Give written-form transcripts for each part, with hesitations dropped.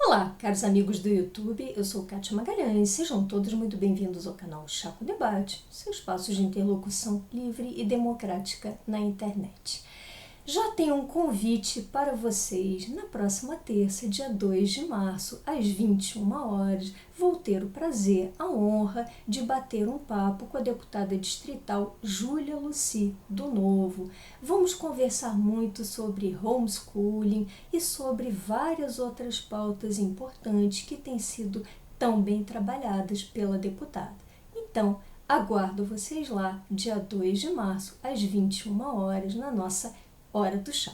Olá, caros amigos do YouTube, eu sou Kátia Magalhães, sejam todos muito bem-vindos ao canal Chá com Debate, seu espaço de interlocução livre e democrática na internet. Já tenho um convite para vocês. Na próxima terça, dia 2 de março, às 21 horas, vou ter o prazer, a honra de bater um papo com a deputada distrital Júlia Lucy, do Novo. Vamos conversar muito sobre homeschooling e sobre várias outras pautas importantes que têm sido tão bem trabalhadas pela deputada. Então, aguardo vocês lá, dia 2 de março, às 21 horas, na nossa Hora do Chá.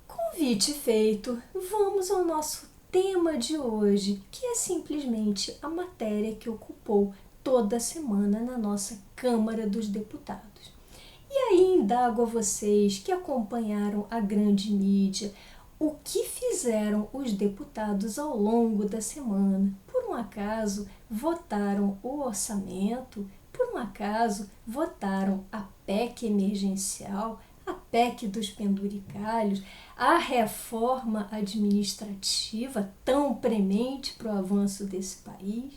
Convite feito, vamos ao nosso tema de hoje, que é simplesmente a matéria que ocupou toda a semana na nossa Câmara dos Deputados. E aí indago a vocês que acompanharam a grande mídia, o que fizeram os deputados ao longo da semana? Por um acaso, votaram o orçamento? Por um acaso, votaram a PEC emergencial? A PEC dos penduricalhos, a reforma administrativa tão premente para o avanço desse país?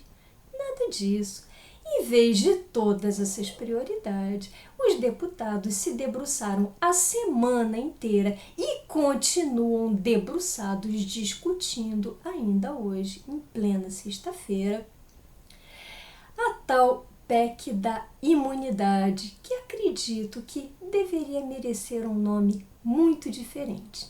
Nada disso. Em vez de todas essas prioridades, os deputados se debruçaram a semana inteira e continuam debruçados discutindo ainda hoje, em plena sexta-feira, a tal PEC da imunidade, que acredito que deveria merecer um nome muito diferente.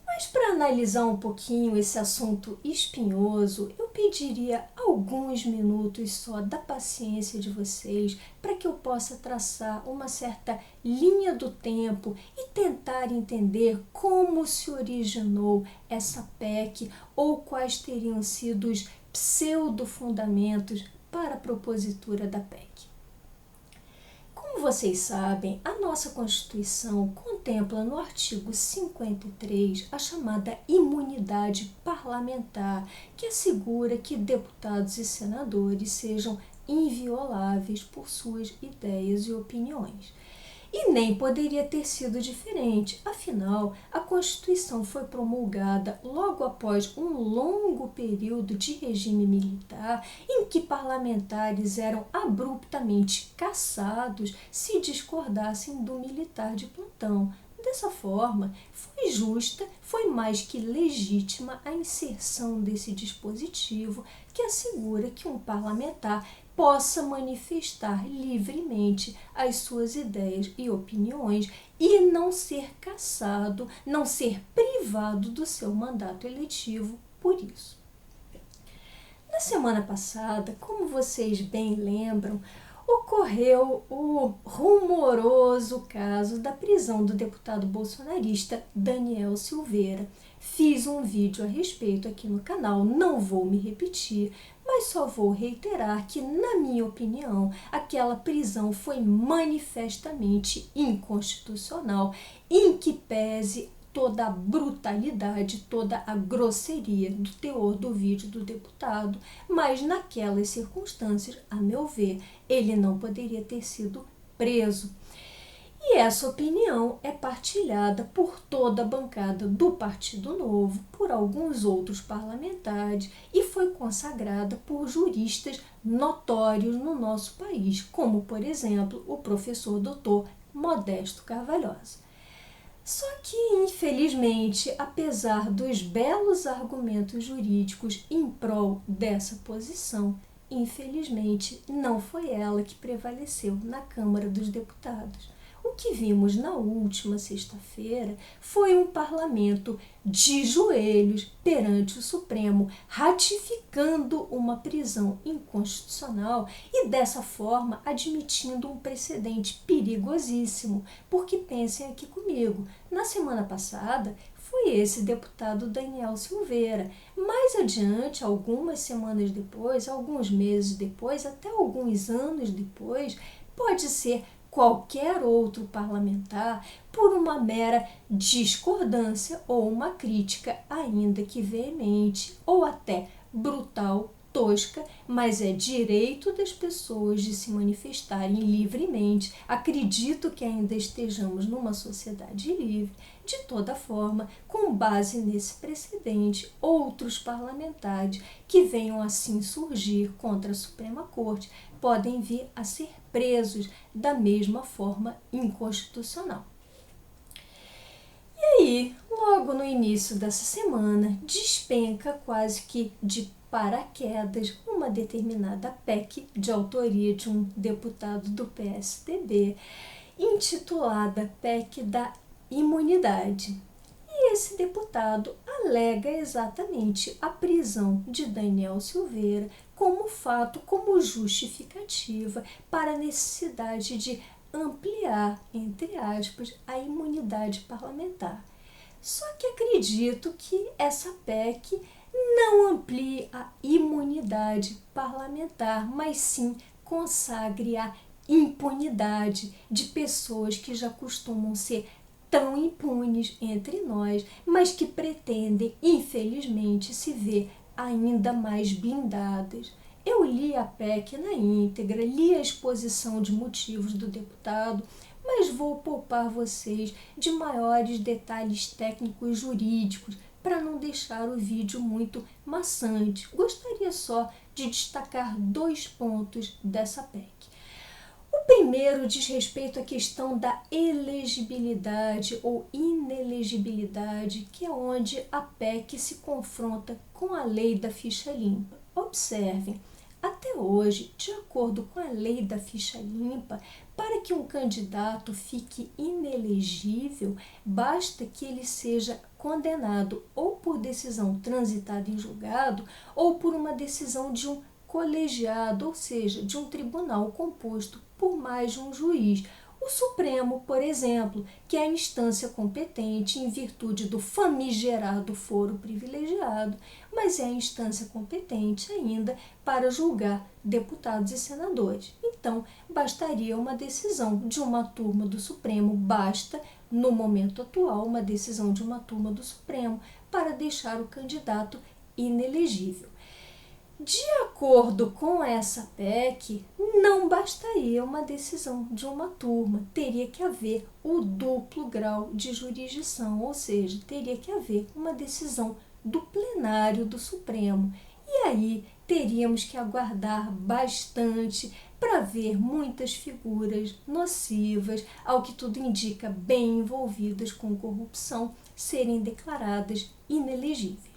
Mas para analisar um pouquinho esse assunto espinhoso, eu pediria alguns minutos só da paciência de vocês para que eu possa traçar uma certa linha do tempo e tentar entender como se originou essa PEC ou quais teriam sido os pseudo-fundamentos para a propositura da PEC. Como vocês sabem, a nossa Constituição contempla no artigo 53 a chamada imunidade parlamentar, que assegura que deputados e senadores sejam invioláveis por suas ideias e opiniões. E nem poderia ter sido diferente, afinal, a Constituição foi promulgada logo após um longo período de regime militar em que parlamentares eram abruptamente cassados se discordassem do militar de plantão. Dessa forma, foi justa, foi mais que legítima a inserção desse dispositivo que assegura que um parlamentar possa manifestar livremente as suas ideias e opiniões e não ser cassado, não ser privado do seu mandato eletivo por isso. Na semana passada, como vocês bem lembram, ocorreu o rumoroso caso da prisão do deputado bolsonarista Daniel Silveira. Fiz um vídeo a respeito aqui no canal, não vou me repetir, mas só vou reiterar que, na minha opinião, aquela prisão foi manifestamente inconstitucional, em que pese toda a brutalidade, toda a grosseria do teor do vídeo do deputado, mas naquelas circunstâncias, a meu ver, ele não poderia ter sido preso. E essa opinião é partilhada por toda a bancada do Partido Novo, por alguns outros parlamentares e foi consagrada por juristas notórios no nosso país, como, por exemplo, o professor Dr. Modesto Carvalhosa. Só que, infelizmente, apesar dos belos argumentos jurídicos em prol dessa posição, infelizmente não foi ela que prevaleceu na Câmara dos Deputados. O que vimos na última sexta-feira foi um parlamento de joelhos perante o Supremo, ratificando uma prisão inconstitucional e, dessa forma, admitindo um precedente perigosíssimo. Porque pensem aqui comigo, na semana passada foi esse deputado Daniel Silveira. Mais adiante, algumas semanas depois, alguns meses depois, até alguns anos depois, pode ser qualquer outro parlamentar por uma mera discordância ou uma crítica, ainda que veemente ou até brutal, tosca, mas é direito das pessoas de se manifestarem livremente. Acredito que ainda estejamos numa sociedade livre, De toda forma, com base nesse precedente, outros parlamentares que venham assim surgir contra a Suprema Corte podem vir a ser presos da mesma forma inconstitucional. E aí, logo no início dessa semana, despenca quase que de paraquedas uma determinada PEC de autoria de um deputado do PSDB, intitulada PEC da Imunidade. E esse deputado alega exatamente a prisão de Daniel Silveira como fato, como justificativa para a necessidade de ampliar, entre aspas, a imunidade parlamentar. Só que acredito que essa PEC não amplie a imunidade parlamentar, mas sim consagre a impunidade de pessoas que já costumam ser tão impunes entre nós, mas que pretendem, infelizmente, se ver ainda mais blindadas. Eu li a PEC na íntegra, li a exposição de motivos do deputado, mas vou poupar vocês de maiores detalhes técnicos jurídicos para não deixar o vídeo muito maçante. Gostaria só de destacar 2 pontos dessa PEC. O primeiro diz respeito à questão da elegibilidade ou inelegibilidade, que é onde a PEC se confronta com a lei da ficha limpa. Observem, até hoje, de acordo com a lei da ficha limpa, para que um candidato fique inelegível, basta que ele seja condenado ou por decisão transitada em julgado ou por uma decisão de um colegiado, ou seja, de um tribunal composto por mais de um juiz. O Supremo, por exemplo, que é a instância competente em virtude do famigerado foro privilegiado, mas é a instância competente ainda para julgar deputados e senadores. Então, bastaria uma decisão de uma turma do Supremo, basta, no momento atual, uma decisão de uma turma do Supremo para deixar o candidato inelegível. De acordo com essa PEC, não bastaria uma decisão de uma turma, teria que haver o duplo grau de jurisdição, ou seja, teria que haver uma decisão do plenário do Supremo. E aí teríamos que aguardar bastante para ver muitas figuras nocivas, ao que tudo indica bem envolvidas com corrupção, serem declaradas inelegíveis.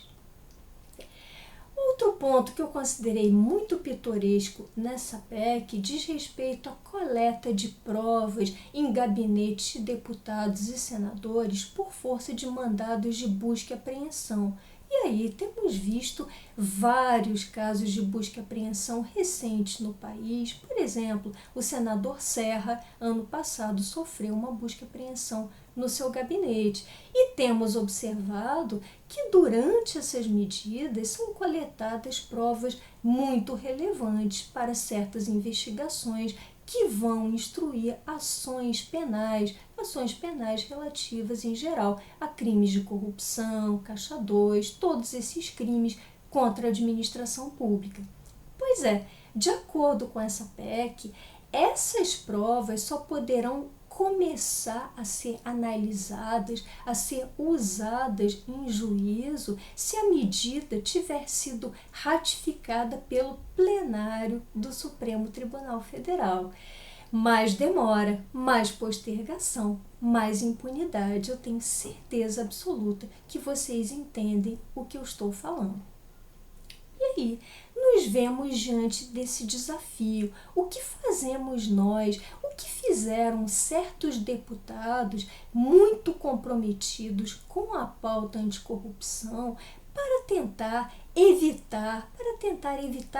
Outro ponto que eu considerei muito pitoresco nessa PEC diz respeito à coleta de provas em gabinetes de deputados e senadores por força de mandados de busca e apreensão. E aí temos visto vários casos de busca e apreensão recentes no país. Por exemplo, o senador Serra, ano passado, sofreu uma busca e apreensão no seu gabinete. E temos observado que durante essas medidas são coletadas provas muito relevantes para certas investigações que vão instruir ações penais relativas em geral a crimes de corrupção, caixa 2, todos esses crimes contra a administração pública. Pois é, de acordo com essa PEC, essas provas só poderão começar a ser analisadas, a ser usadas em juízo, se a medida tiver sido ratificada pelo plenário do Supremo Tribunal Federal. Mais demora, mais postergação, mais impunidade. Eu tenho certeza absoluta que vocês entendem o que eu estou falando. E aí, nos vemos diante desse desafio. O que fazemos nós? O que fizeram certos deputados muito comprometidos com a pauta anticorrupção para tentar evitar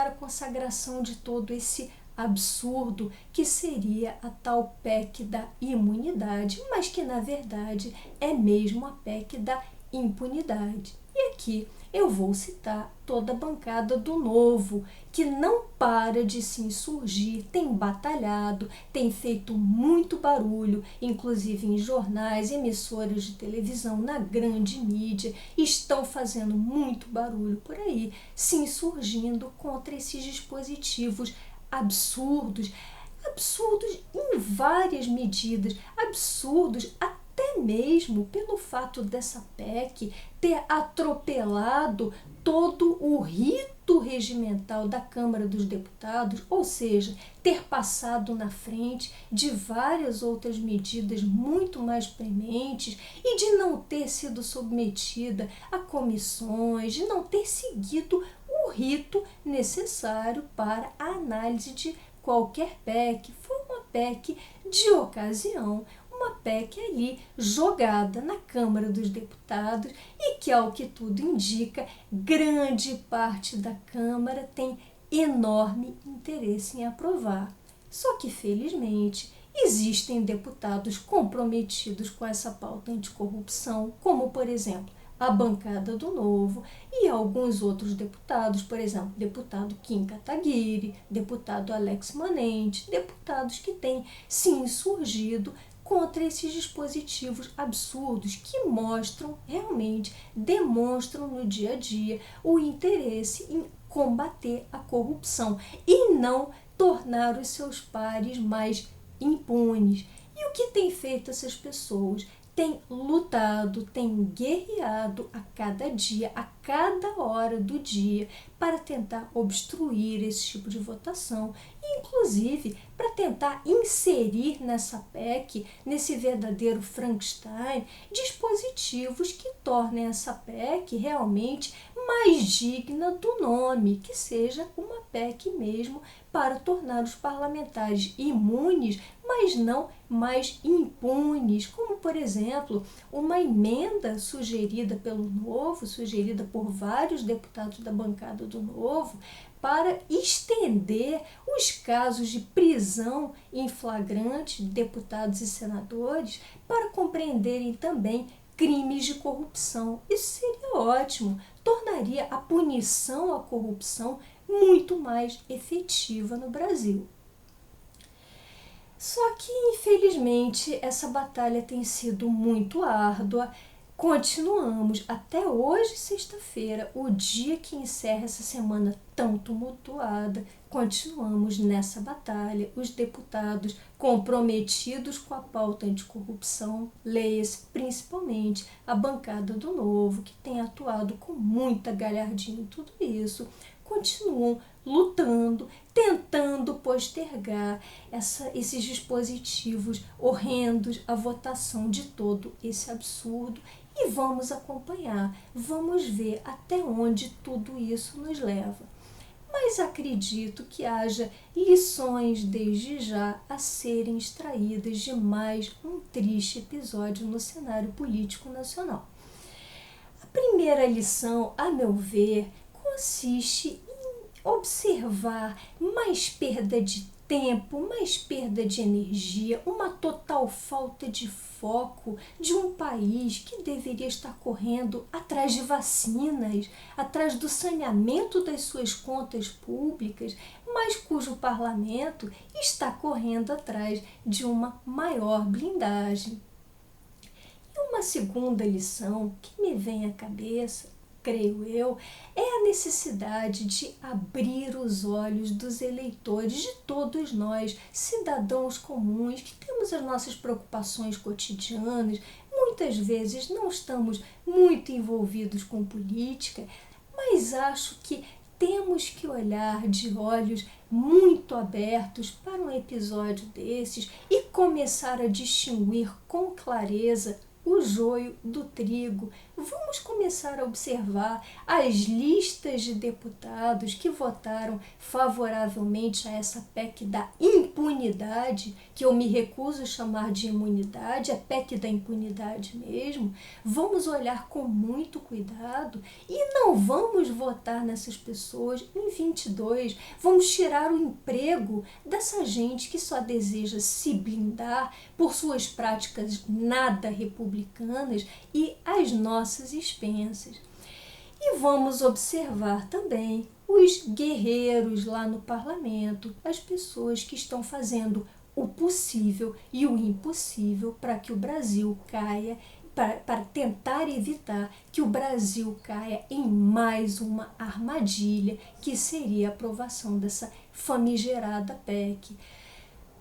a consagração de todo esse absurdo que seria a tal PEC da imunidade, mas que na verdade é mesmo a PEC da impunidade. E aqui eu vou citar toda a bancada do Novo, que não para de se insurgir, tem batalhado, tem feito muito barulho, inclusive em jornais, emissoras de televisão, na grande mídia, estão fazendo muito barulho por aí, se insurgindo contra esses dispositivos absurdos em várias medidas, absurdos até até mesmo pelo fato dessa PEC ter atropelado todo o rito regimental da Câmara dos Deputados, ou seja, ter passado na frente de várias outras medidas muito mais prementes e de não ter sido submetida a comissões, de não ter seguido o rito necessário para a análise de qualquer PEC. Foi uma PEC de ocasião, uma PEC ali jogada na Câmara dos Deputados e que, ao que tudo indica, grande parte da Câmara tem enorme interesse em aprovar. Só que, felizmente, existem deputados comprometidos com essa pauta anticorrupção, como, por exemplo, a bancada do Novo e alguns outros deputados, por exemplo, deputado Kim Kataguiri, deputado Alex Manente, deputados que têm se insurgido contra esses dispositivos absurdos que realmente demonstram no dia a dia o interesse em combater a corrupção e não tornar os seus pares mais impunes. E o que tem feito essas pessoas? Tem lutado, tem guerreado a cada dia, a cada hora do dia, para tentar obstruir esse tipo de votação, e inclusive para tentar inserir nessa PEC, nesse verdadeiro Frankenstein, dispositivos que tornem essa PEC realmente mais digna do nome, que seja uma PEC mesmo para tornar os parlamentares imunes, mas não mais impunes, como, por exemplo, uma emenda sugerida pelo Novo, sugerida por vários deputados da bancada do Novo, para estender os casos de prisão em flagrante de deputados e senadores para compreenderem também crimes de corrupção. Isso seria ótimo, tornaria a punição à corrupção muito mais efetiva no Brasil. Só que, infelizmente, essa batalha tem sido muito árdua. Continuamos até hoje, sexta-feira, o dia que encerra essa semana tão tumultuada. Continuamos nessa batalha. Os deputados comprometidos com a pauta anticorrupção, leia-se principalmente a bancada do Novo, que tem atuado com muita galhardinha em tudo isso, continuam lutando, tentando postergar esses dispositivos horrendos, a votação de todo esse absurdo. E vamos acompanhar, vamos ver até onde tudo isso nos leva. Mas acredito que haja lições desde já a serem extraídas de mais um triste episódio no cenário político nacional. A primeira lição, a meu ver, consiste em observar mais perda de tempo, mais perda de energia, uma total falta de foco de um país que deveria estar correndo atrás de vacinas, atrás do saneamento das suas contas públicas, mas cujo parlamento está correndo atrás de uma maior blindagem. E uma segunda lição que me vem à cabeça, creio eu, é a necessidade de abrir os olhos dos eleitores, de todos nós, cidadãos comuns, que temos as nossas preocupações cotidianas, muitas vezes não estamos muito envolvidos com política, mas acho que temos que olhar de olhos muito abertos para um episódio desses e começar a distinguir com clareza o joio do trigo. Vamos começar a observar as listas de deputados que votaram favoravelmente a essa PEC da impunidade, que eu me recuso a chamar de imunidade, é PEC da impunidade mesmo. Vamos olhar com muito cuidado e não vamos votar nessas pessoas em 22. Vamos tirar o emprego dessa gente que só deseja se blindar por suas práticas nada republicanas e as nossas expensas. E vamos observar também os guerreiros lá no parlamento, as pessoas que estão fazendo o possível e o impossível para que o Brasil caia, para tentar evitar que o Brasil caia em mais uma armadilha, que seria a aprovação dessa famigerada PEC.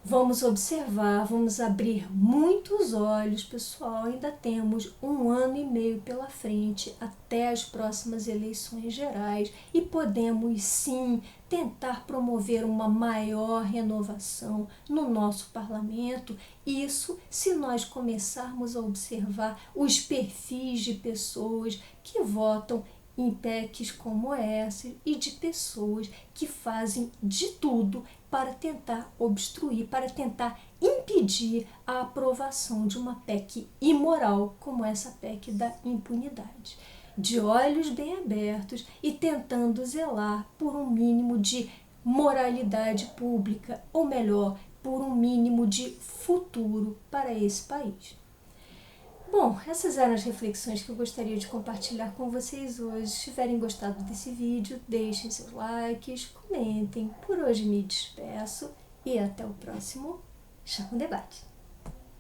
Vamos observar, vamos abrir muitos olhos, pessoal. Ainda temos 1 ano e meio pela frente até as próximas eleições gerais e podemos sim tentar promover uma maior renovação no nosso parlamento. Isso se nós começarmos a observar os perfis de pessoas que votam em PECs como essa e de pessoas que fazem de tudo para tentar obstruir, para tentar impedir a aprovação de uma PEC imoral como essa PEC da impunidade. De olhos bem abertos e tentando zelar por um mínimo de moralidade pública, ou melhor, por um mínimo de futuro para esse país. Bom, essas eram as reflexões que eu gostaria de compartilhar com vocês hoje. Se tiverem gostado desse vídeo, deixem seus likes, comentem. Por hoje me despeço e até o próximo Chá com Debate.